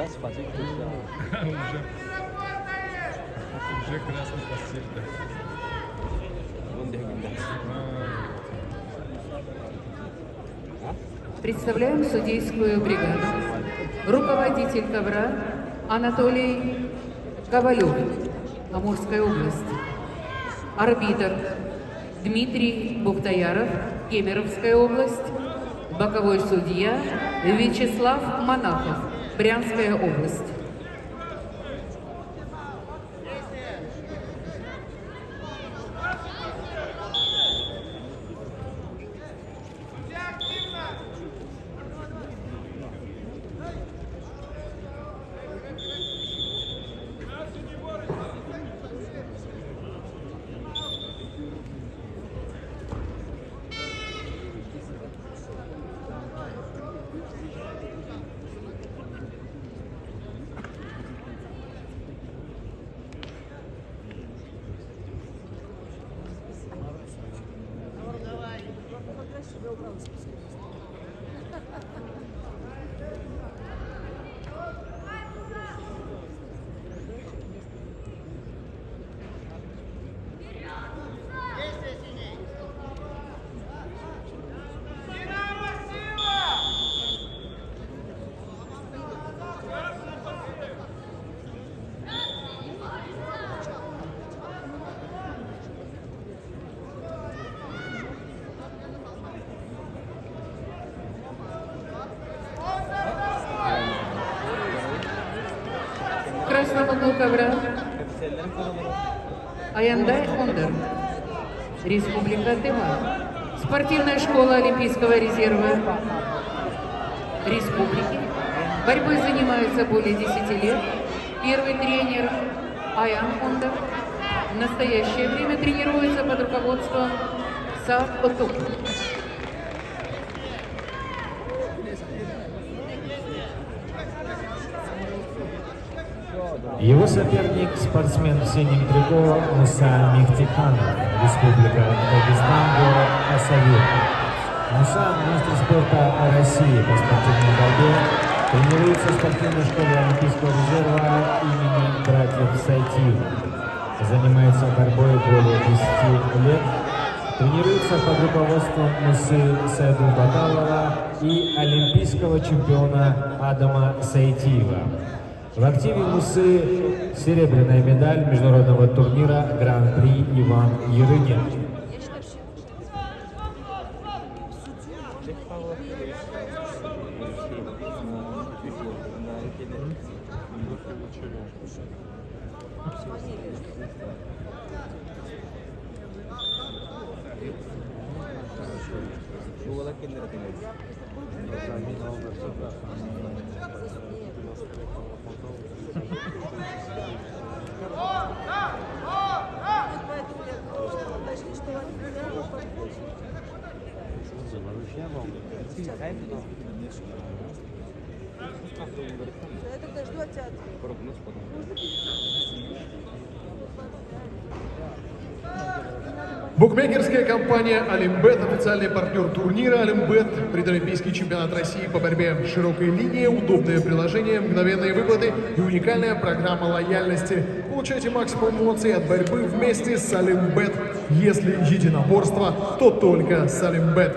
Уже красный постель. Представляем судейскую бригаду. Руководитель ковра Анатолий Ковалев, Амурская область. Арбитр Дмитрий Бухтаяров, Кемеровская область. Боковой судья Вячеслав Монахов, Брянская область. В красном углу ковра Аяндай Ондер, Республика Тыва. Спортивная школа Олимпийского резерва Республики. Борьбой занимаются более 10 лет. Первый тренер Аян Ондер. В настоящее время тренируется под руководством Сав Отук. Его соперник – спортсмен в синем трико Муса Мехтиханов, Республика Дагестан, город Асавир. Муса – мастер спорта России по спортивной борьбе, тренируется в спортивной школе Олимпийского резерва имени братьев Сайтиева. Занимается борьбой более 10 лет, тренируется под руководством Мусы Сайдулбаталова и олимпийского чемпиона Адама Сайтиева. В активе Мусы серебряная медаль международного турнира Гран-при Иван Ерыгин. Букмекерская компания «Олимбет», официальный партнер турнира «Олимбет», предолимпийский чемпионат России по борьбе, широкая линия, удобное приложение, мгновенные выплаты и уникальная программа лояльности. Получайте максимум эмоций от борьбы вместе с «Олимбет». Если единоборство, то только с «Олимбет».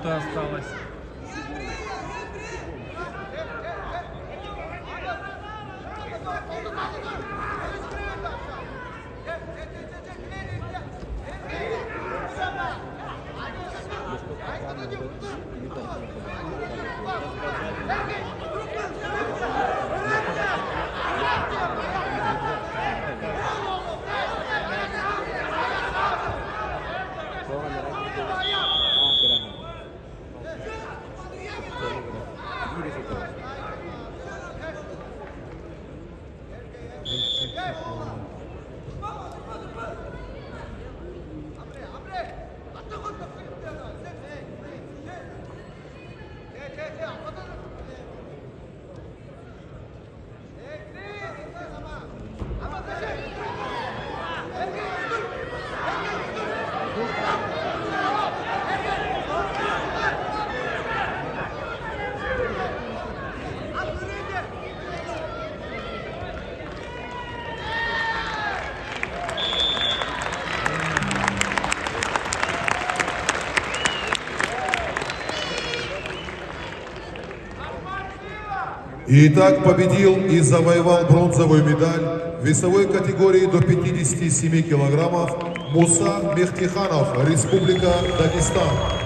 Минута осталась. Итак, победил и завоевал бронзовую медаль в весовой категории до 57 килограммов Муса Мехтиханов, Республика Дагестан.